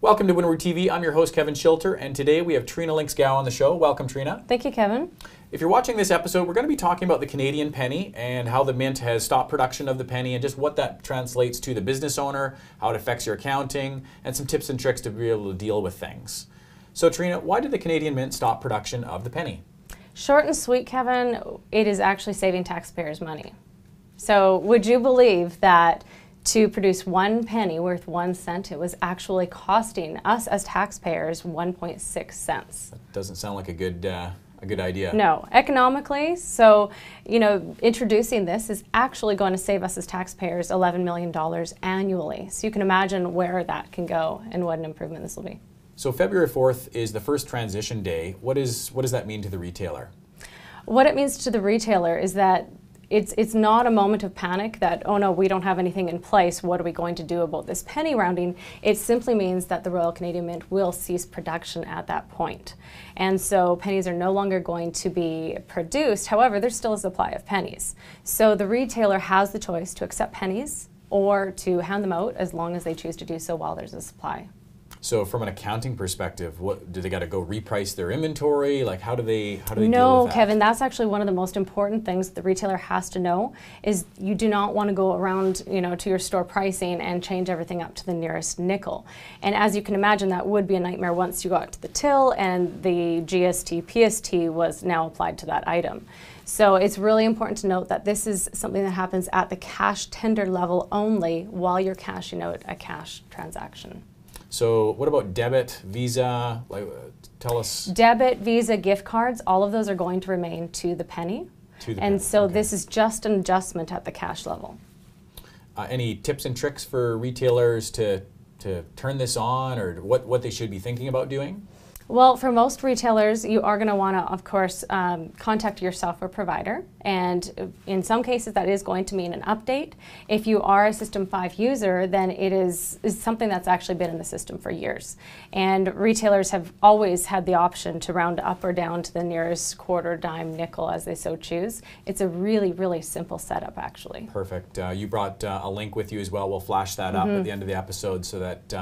Welcome to Windward TV. I'm your host, Kevin Shilter, and today we have Trina Links-Gowe on the show. Welcome, Trina. Thank you, Kevin. If you're watching this episode, we're going to be talking about the Canadian penny and how the Mint has stopped production of the penny and just what that translates to the business owner, how it affects your accounting, and some tips and tricks to be able to deal with things. So, Trina, why did the Canadian Mint stop production of the penny? Short and sweet, Kevin, it is actually saving taxpayers money. So, would you believe that to produce 1 penny worth 1 cent, it was actually costing us as taxpayers 1.6 cents. That doesn't sound like a good idea. No, economically, so, introducing this is actually going to save us as taxpayers $11 million annually. So you can imagine where that can go and what an improvement this will be. So February 4th is the first transition day. What does that mean to the retailer? What it means to the retailer is that it's not a moment of panic that, oh no, we don't have anything in place, what are we going to do about this penny rounding? It simply means that the Royal Canadian Mint will cease production at that point. And so pennies are no longer going to be produced. However, there's still a supply of pennies. So the retailer has the choice to accept pennies or to hand them out as long as they choose to do so while there's a supply. So from an accounting perspective, what do they got to go reprice their inventory? Like how do they deal with that? No, Kevin, that's actually one of the most important things the retailer has to know is you do not want to go around, to your store pricing and change everything up to the nearest nickel. And as you can imagine, that would be a nightmare once you got to the till and the GST, PST was now applied to that item. So it's really important to note that this is something that happens at the cash tender level only while you're cashing out a cash transaction. So what about debit, Visa? Tell us. Debit, Visa, gift cards, all of those are going to remain to the penny. So this is just an adjustment at the cash level. Any tips and tricks for retailers to turn this on, or what they should be thinking about doing? Well, for most retailers, you are going to want to, of course, contact your software provider. And in some cases, that is going to mean an update. If you are a System 5 user, then it is something that's actually been in the system for years. And retailers have always had the option to round up or down to the nearest quarter, dime, nickel, as they so choose. It's a really, really simple setup, actually. Perfect. You brought a link with you as well. We'll flash that up at the end of the episode so that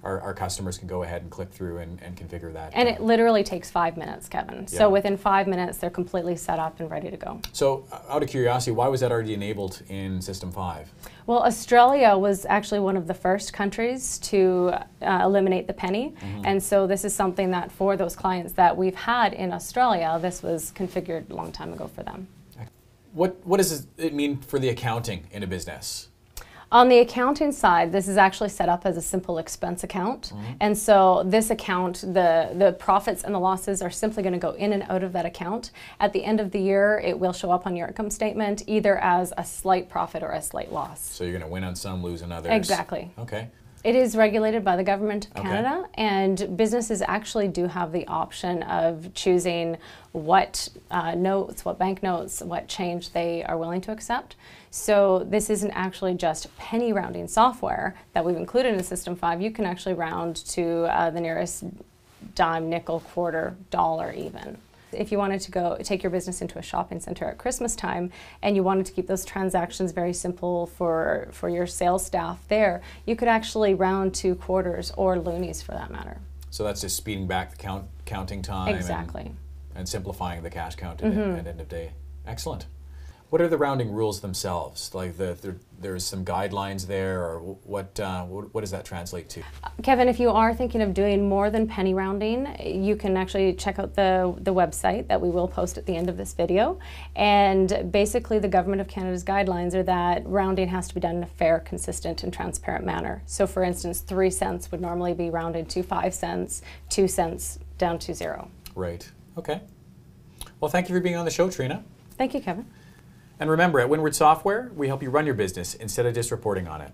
our customers can go ahead and click through and configure that. And it literally takes 5 minutes, Kevin. Yeah. So within 5 minutes, they're completely set up and ready to go. So out of curiosity, why was that already enabled in System 5? Well, Australia was actually one of the first countries to eliminate the penny. And so this is something that for those clients that we've had in Australia, this was configured a long time ago for them. What does it mean for the accounting in a business? On the accounting side, this is actually set up as a simple expense account. And so this account, the profits and the losses are simply going to go in and out of that account. At the end of the year, it will show up on your income statement either as a slight profit or a slight loss. So you're going to win on some, lose on others. Exactly. Okay. It is regulated by the Government of Canada, and businesses actually do have the option of choosing what notes, what banknotes, what change they are willing to accept. So this isn't actually just penny rounding software that we've included in System 5. You can actually round to the nearest dime, nickel, quarter, dollar even. If you wanted to go take your business into a shopping center at Christmas time and you wanted to keep those transactions very simple for your sales staff there, you could actually round to quarters or loonies for that matter. So that's just speeding back the counting time. Exactly. And simplifying the cash count at end of day. Excellent. What are the rounding rules themselves? Like there's some guidelines there, or what does that translate to? Kevin, if you are thinking of doing more than penny rounding, you can actually check out the website that we will post at the end of this video. And basically the Government of Canada's guidelines are that rounding has to be done in a fair, consistent, and transparent manner. So for instance, 3 cents would normally be rounded to 5 cents, 2 cents down to 0. Right. Okay. Well, thank you for being on the show, Trina. Thank you, Kevin. And remember, at Windward Software, we help you run your business instead of just reporting on it.